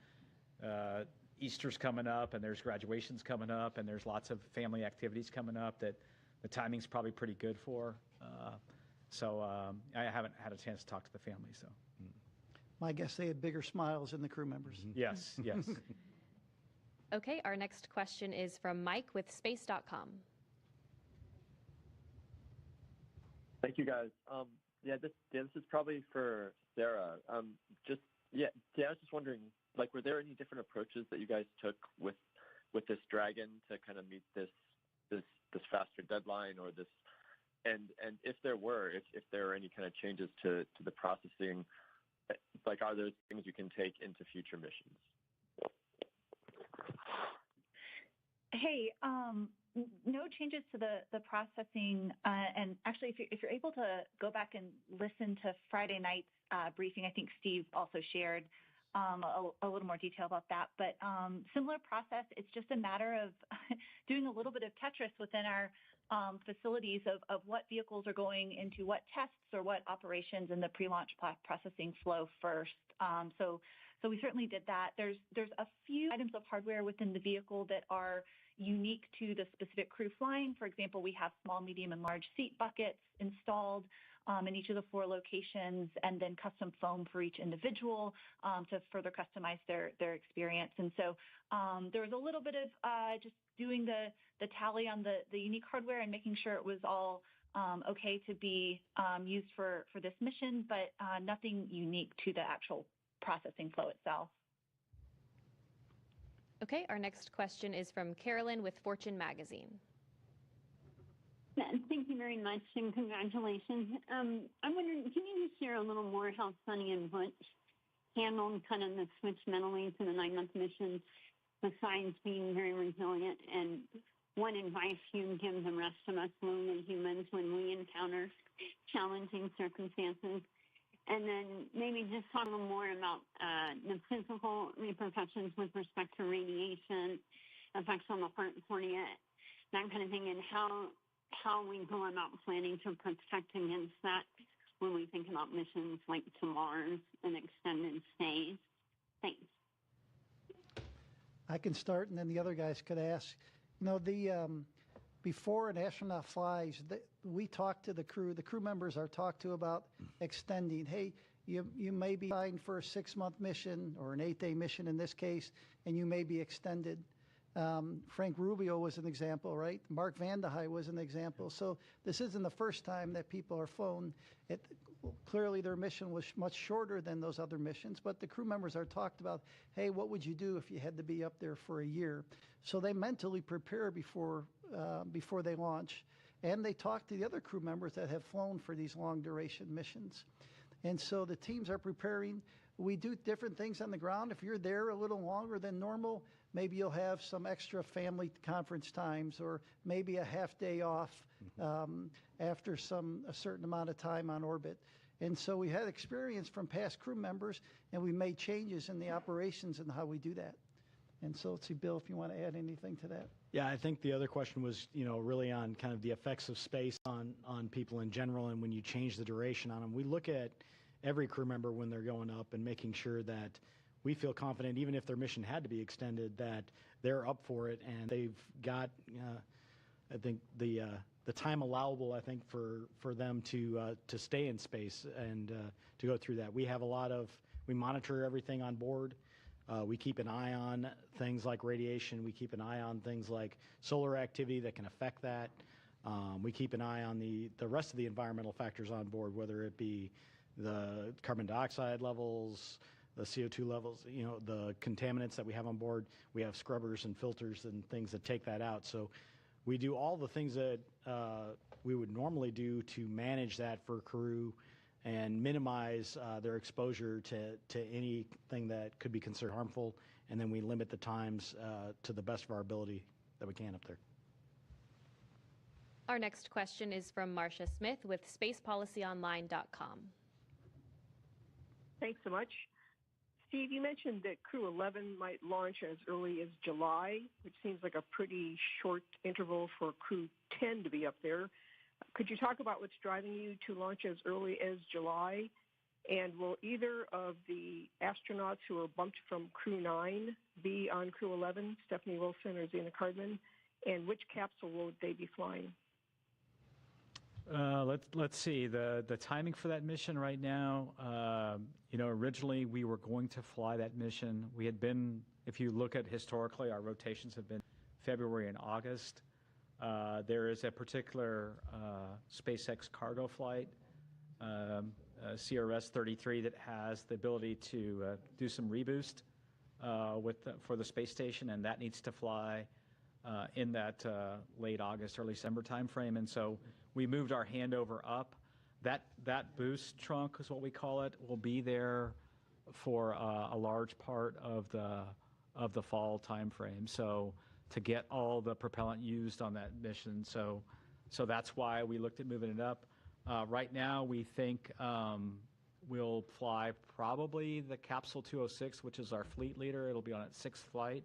Easter's coming up, and there's graduations coming up, and there's lots of family activities coming up that the timing's probably pretty good for. So I haven't had a chance to talk to the family. So My guess they had bigger smiles than the crew members. yes, yes. Okay, our next question is from Mike with space.com. Thank you, guys. This is probably for Sarah. I was just wondering, were there any different approaches that you guys took with this Dragon to kind of meet this faster deadline, or this, and if there are any kind of changes to the processing, are those things you can take into future missions? Hey, no changes to the processing. And actually, if you're able to go back and listen to Friday night's briefing, I think Steve also shared a little more detail about that. But similar process, it's just a matter of doing a little bit of Tetris within our facilities of what vehicles are going into what tests or what operations in the pre-launch processing flow first. So we certainly did that. There's a few items of hardware within the vehicle that are unique to the specific crew flying. For example, we have small, medium, and large seat buckets installed in each of the 4 locations, and then custom foam for each individual to further customize their experience. And so there was a little bit of just doing the tally on the unique hardware and making sure it was all okay to be used for this mission, but nothing unique to the actual processing flow itself. Okay, our next question is from Carolyn with Fortune Magazine. Thank you very much, and congratulations. I'm wondering, can you just share a little more how Suni and Butch handled kind of the switch mentally to the 9-month mission, besides being very resilient, and what advice you give the rest of us lonely humans when we encounter challenging circumstances? And then maybe just talk a little more about the physical repercussions with respect to radiation, effects on the heart and cornea, that kind of thing, and how we go about planning to protect against that when we think about missions like to Mars and extended stays. Thanks. I can start, and then the other guys could ask. before an astronaut flies, we talk to the crew members are talked to about extending. Hey, you may be flying for a 6-month mission or an 8-day mission in this case, and you may be extended. Frank Rubio was an example, right? Mark Vande Hei was an example. So this isn't the first time that people are flown. Clearly their mission was much shorter than those other missions, but the crew members are talked about, hey, what would you do if you had to be up there for a year? So they mentally prepare before they launch, and they talk to the other crew members that have flown for these long duration missions. And so the teams are preparing. We do different things on the ground. If you're there a little longer than normal, maybe you'll have some extra family conference times, or maybe a half day off after a certain amount of time on orbit. And so we had experience from past crew members, and we made changes in the operations and how we do that. And so let's see, Bill, if you want to add anything to that. Yeah, I think the other question was, really on kind of the effects of space on people in general, and when you change the duration on them. We look at every crew member when they're going up and making sure that we feel confident, even if their mission had to be extended, that they're up for it and they've got, I think, the time allowable, I think, for them to stay in space and to go through that. We monitor everything on board. We keep an eye on things like radiation. We keep an eye on things like solar activity that can affect that. We keep an eye on the rest of the environmental factors on board, whether it be the carbon dioxide levels, the CO2 levels, the contaminants that we have on board. We have scrubbers and filters and things that take that out. So we do all the things that we would normally do to manage that for crew and minimize their exposure to anything that could be considered harmful, and then we limit the times to the best of our ability that we can up there. Our next question is from Marcia Smith with spacepolicyonline.com. Thanks so much. Steve, you mentioned that Crew 11 might launch as early as July, which seems like a pretty short interval for Crew 10 to be up there. Could you talk about what's driving you to launch as early as July? And will either of the astronauts who are bumped from Crew 9 be on Crew 11, Stephanie Wilson or Zena Cardman? And which capsule will they be flying? Let's see the timing for that mission right now. Originally we were going to fly that mission. We had been, if you look at historically, our rotations have been February and August. There is a particular SpaceX cargo flight, CRS-33, that has the ability to do some reboost for the space station, and that needs to fly in that late August, early December timeframe. And so we moved our handover up. That boost trunk is what we call it, will be there for a large part of the fall timeframe. So to get all the propellant used on that mission. So that's why we looked at moving it up. Right now, we think we'll fly probably the Capsule 206, which is our fleet leader. It'll be on its 6th flight.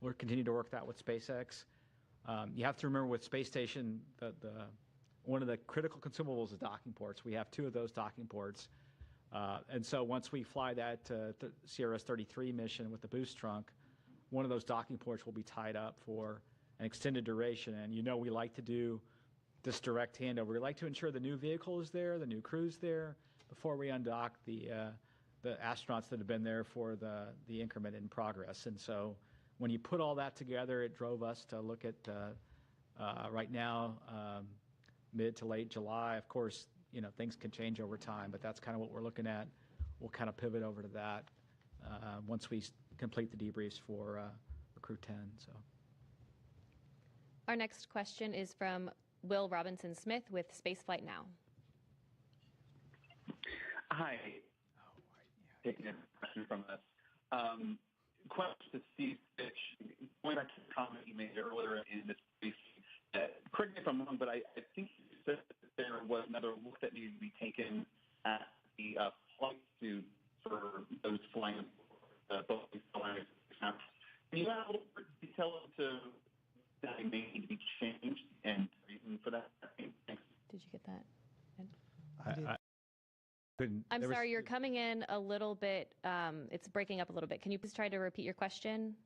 We'll continue to work that with SpaceX. You have to remember with Space Station, one of the critical consumables is docking ports. We have 2 of those docking ports. And so once we fly that CRS-33 mission with the boost trunk, one of those docking ports will be tied up for an extended duration. And we like to do this direct handover. We like to ensure the new vehicle is there, the new crew's there, before we undock the astronauts that have been there for the increment in progress. And so when you put all that together, it drove us to look at right now, mid to late July. Of course, things can change over time, but that's kind of what we're looking at. We'll kind of pivot over to that once we complete the debriefs for Crew 10. So, our next question is from Will Robinson Smith with Spaceflight Now. Hi. Taking a question from us. Question to Steve Fitch. Going back to the comment you made earlier in this briefing. Correct me if I'm wrong, but I think you said that there was another look that needed to be taken at the flight suit for those flying both flying. Can you add a little bit of detail into that may need to be changed and reason for that? Thanks. Did you get that? I couldn't. I'm sorry, you're coming in a little bit, it's breaking up a little bit. Can you please try to repeat your question?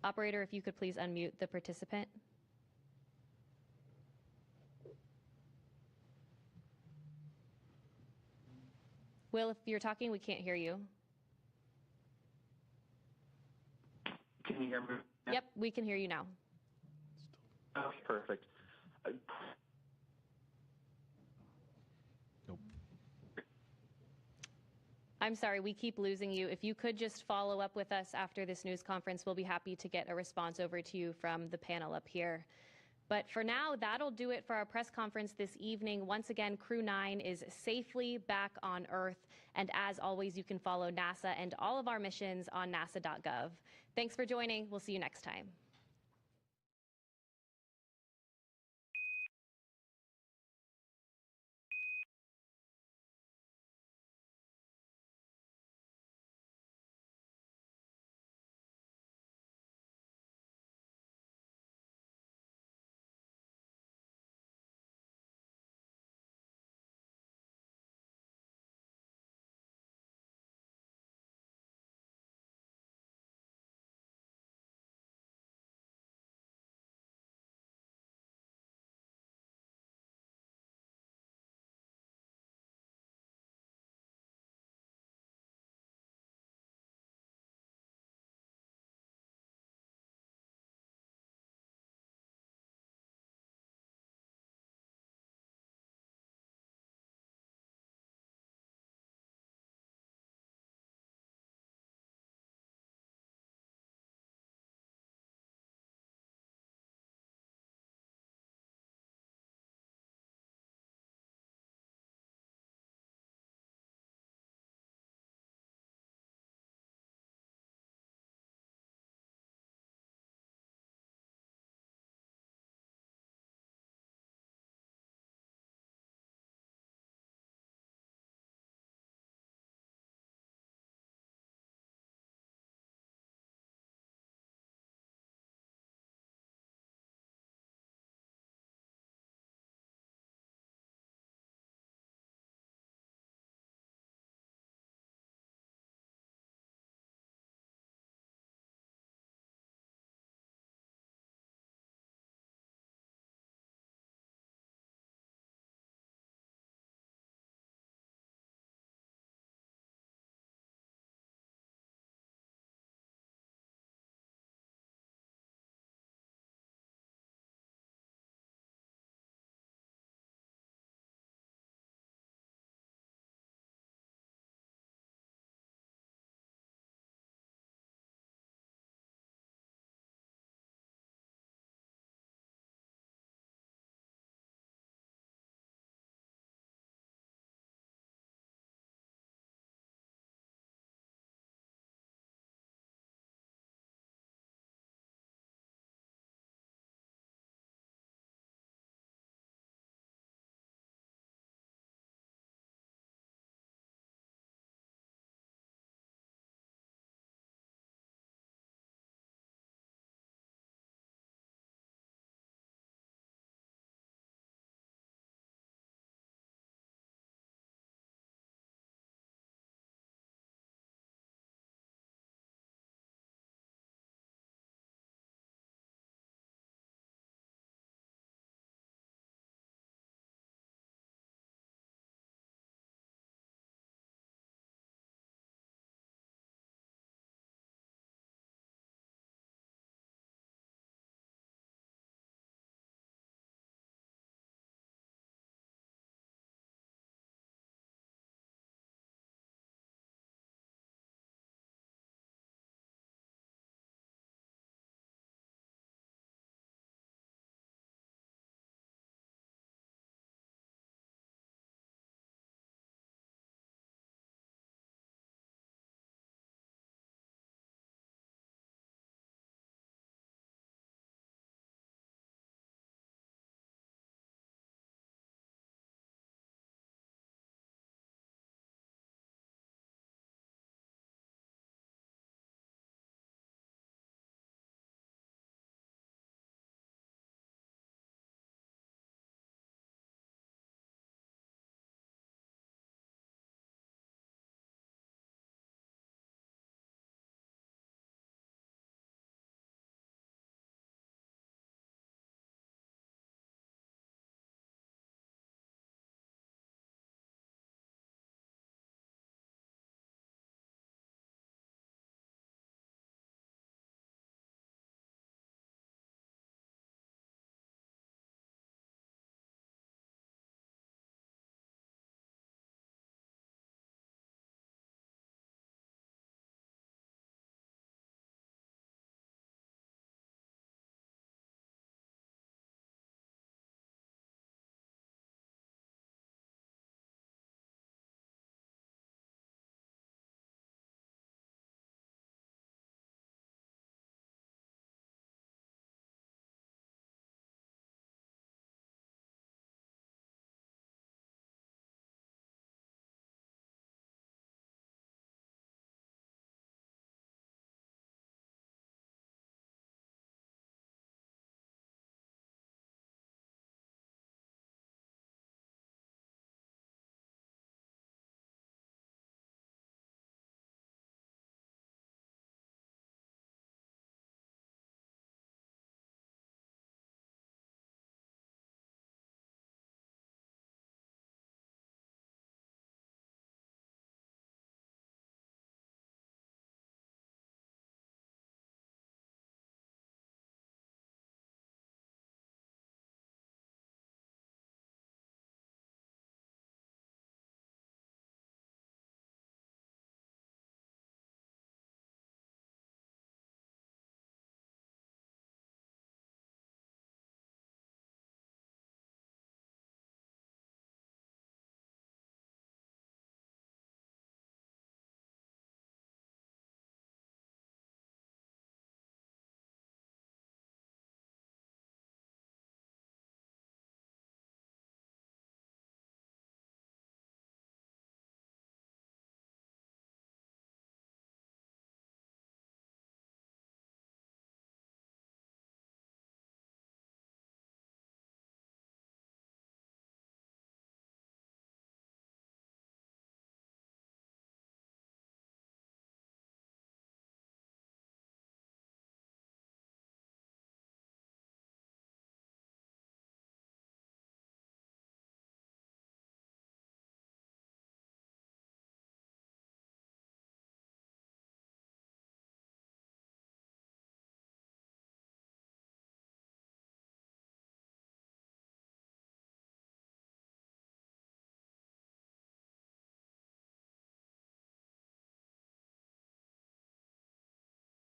Operator, if you could please unmute the participant. Will, if you're talking, we can't hear you. Can you hear me? Yep, we can hear you now. Okay, perfect. I'm sorry, we keep losing you. If you could just follow up with us after this news conference, we'll be happy to get a response over to you from the panel up here. But for now, that'll do it for our press conference this evening. Once again, Crew 9 is safely back on Earth. And as always, you can follow NASA and all of our missions on nasa.gov. Thanks for joining. We'll see you next time.